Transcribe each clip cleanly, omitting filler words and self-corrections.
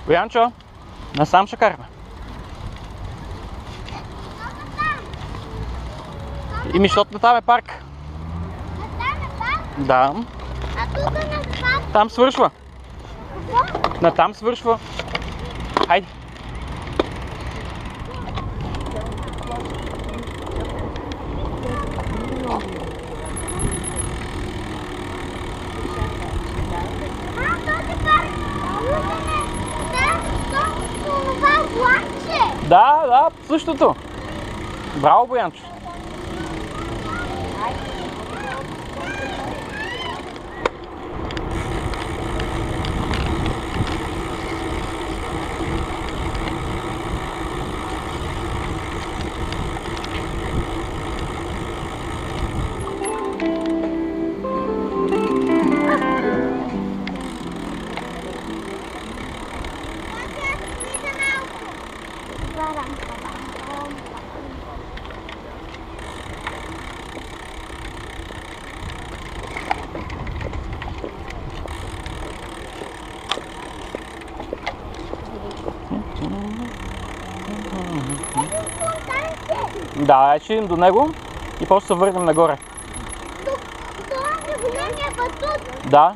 Боянчо, насам ще караме. Ими, защото там е парк. Там е парк? Да. А тук на парк? Там свършва. Какво? На там свършва. Хайде. Този парк! Това влакче! Да, същото. Браво, Боянчо. Да, ще идем до него и после се върнем нагоре. Това е големия батут. Да.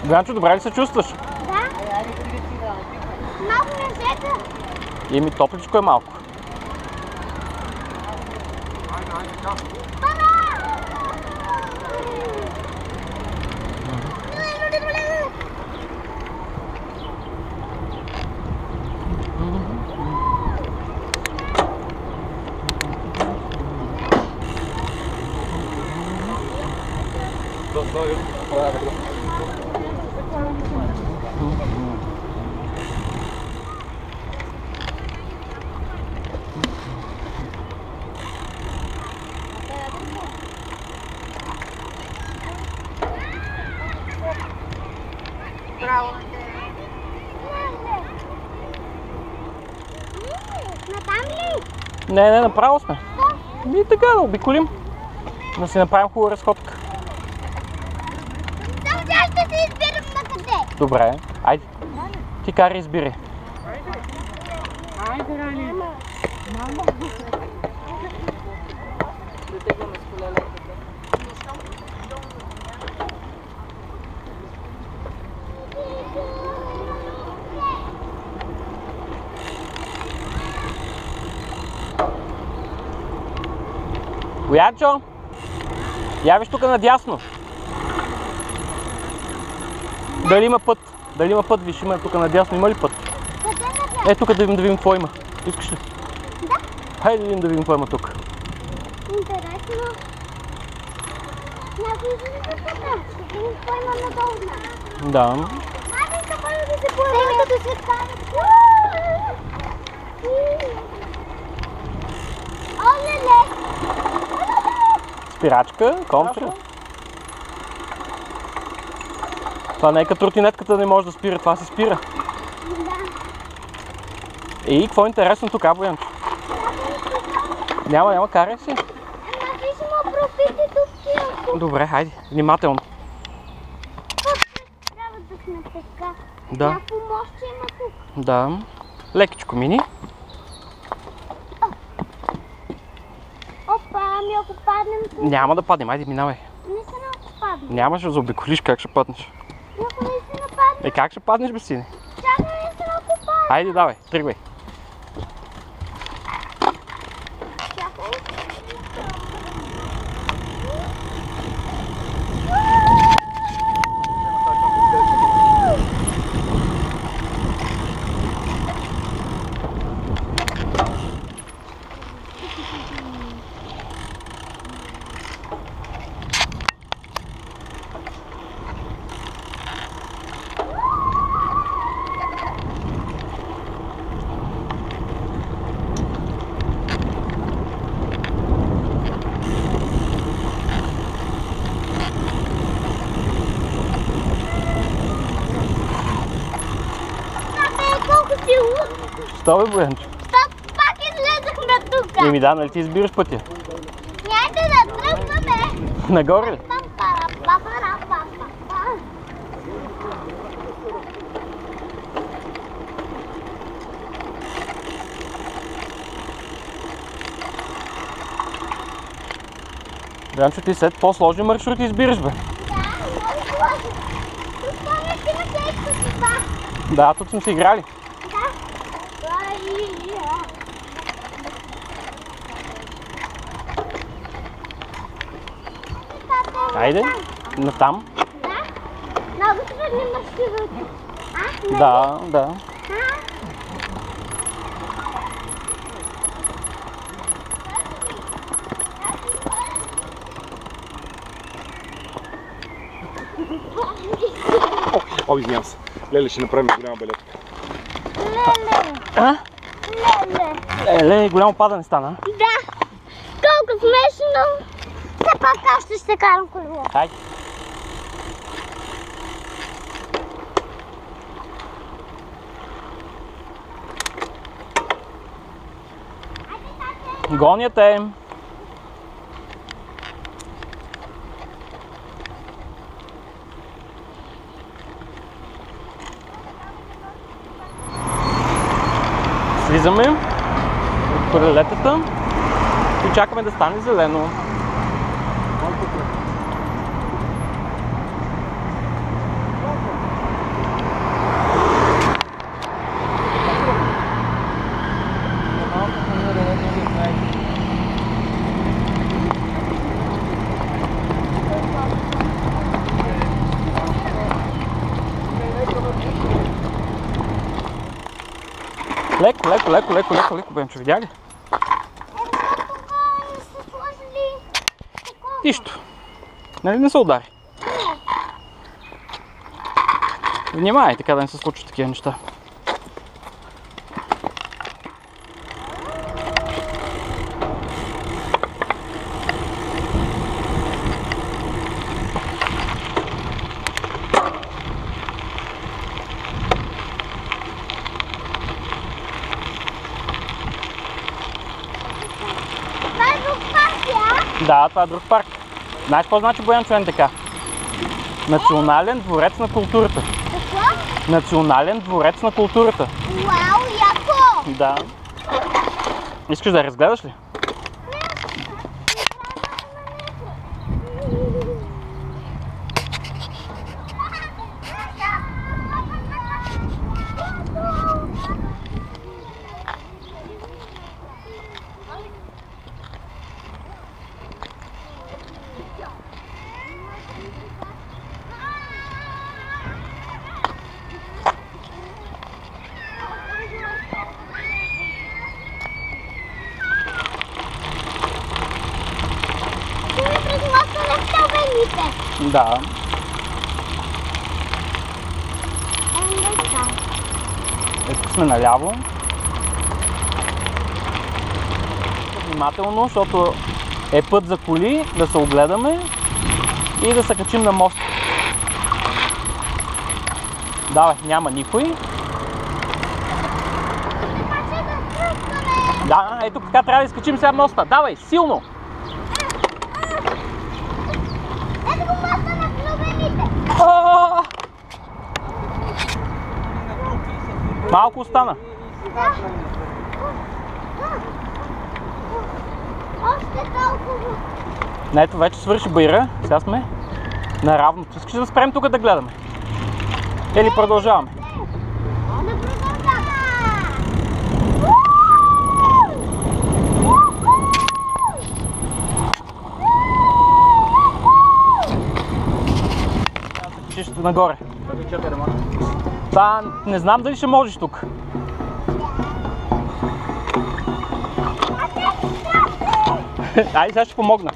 Боянчо, добре ли се чувстваш? Да. Малко не взета. Еми, топличко е малко. Натам ли? Не, направо сме. И така да обиколим. Да си направим хубава разходка. Само тя ще се избирам на къде. Добре, айде. Ти карай, избирай. Айде, Рани. Мама. Боянчо, я виж тук надясно. Дали има път? Дали има път? Виж, има тук надясно. Има ли път? Къде на Е, тук да видим какво има. Искаш ли? Да. Хайде да видим какво има тук. Интересно. Някой излиза тук. Ще видим какво има надолу. Да. Айде, искам да се появим като светкавец. Оле-ле! Спирачка, контра. Това не е като тротинетката, не може да спира, това се спира. Да. И какво е интересно тук, Боянчо? Няма, карай си. Ама виждам профити тук. Добре, хайде, внимателно. Трябва да сме така. Да. Някакво мощче има тук. Да. Лекичко мини. Опа, ами ако паднем тук. Няма да паднем, айде минавай. Наистина ако паднем. Нямаш да заобиколиш, как ще паднеш. Ако наистина паднем. Е, как ще паднеш, бе, сине? Чакай наистина ако паднем. Айде, давай, тръгвай. Чакай. си луд. Що бе, Боянчо? Пак излезахме тук. Еми да, нали ти избираш пътя? Някъде да тръгваме. Нагоре ли? Боянчо, ти след по-сложни маршрути избираш, бе. Да, много сложно. Тук помня, че има тежко това. Да, тук сме си играли. Да. Айде, натам. Да? Много трудни маршрути. А? Да, да. О, извинявам се. Леле, ще направим голяма белетка. Леле. А? Леле. Голямо падане стана. Да. Колко смешно. Все пак аз ще се карам колело. Хайде. Гоня те. Слизаме от колелетата и чакаме да стане зелено. Леко, Бенчо, видя ли? Нищо. Нали не се удари? Внимай, така да не се случват такива неща. Да, това е друг парк. Знаеш какво значи, Боянчо, НДК? Национален дворец на културата. Какво? Национален дворец на културата. Вау, яко! Да. Искаш да я разгледаш ли? Да. Ето сме наляво. Внимателно, защото е път за коли, да се огледаме и да се качим на мост. Давай, няма никой. Да, ето така трябва да изкачим сега моста. Давай, силно! Малко остана. Още толкова. Ето вече свърши баира. Сега сме наравно. Искаш да спрем тук да гледаме? Или продължаваме? Да продължаваме. Чисто нагоре. Та, не знам дали ще можеш тук. Айде, сега ще помогна.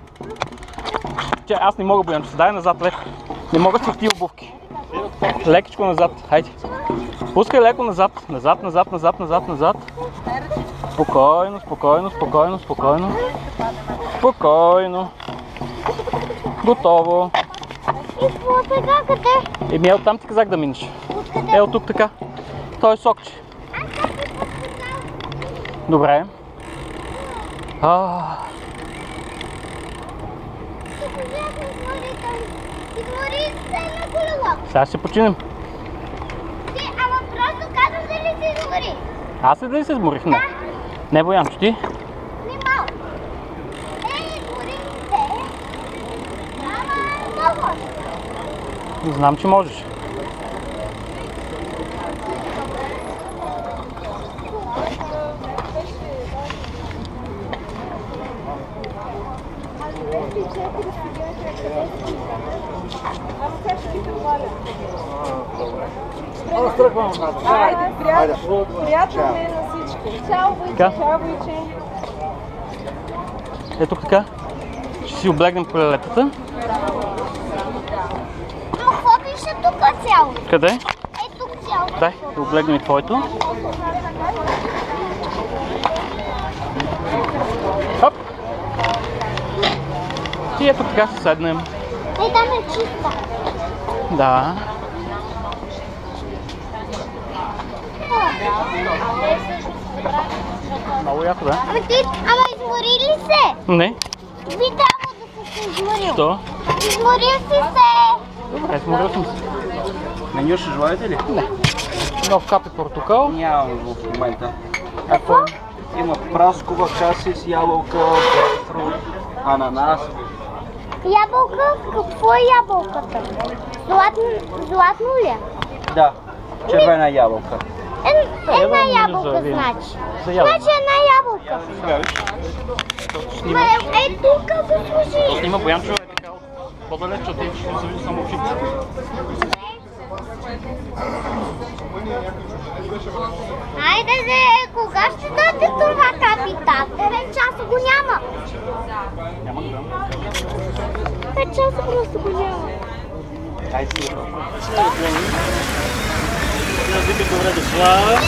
Че, аз не мога, Боянчо, се дай назад леко. Не мога с тия обувки. Лекичко назад, хайде. Пускай леко назад. Назад. Спокойно. Спокойно. Готово. И какво сега къде? Еми, оттам ти казах да минеш. Откъде? От тук така. Той е сокче. Аз Добре. Измори се на колело. Сега ще починем. Ама просто казвам дали се измори. Аз ли да се изморих? Не. Не, Боянчо, ти? Не малко. Измори се. Ама много. Знам, че можеш. Айде, приятно ден на всички. Чао, Бойче. Така. Чао, Бойче. Ето така. Ще си облегнем колелетата. Но какво пише тук цяло? Къде? Е тук цяло. Дай, да облегнем и твоето. Хоп! И ето така ще седнем. Е, там е чиста. Да. Много яко, да? Ама измори ли се? Не. Би трябвало да си се изморил. Що? Изморил си се. Добре, сморил съм се. Меню ще желаете ли? Не. Нов капи портокал. Нямам в момента. Какво? Има праскова касис, ябълка, грейпфрут, ананас. Ябълка? Какво е ябълката? Златно ли е? Да, червена ябълка. Една ябълка значи. За ябълка. Значи една ябълка. Ма е тук го служи. Снима Боянчо е така по-далеч, защото ти ще зависи само очите. Айде кога ще дойде това капитан? 5 часа го няма. Няма да дам. 5 часа просто го няма. Ай си. Добре дошла.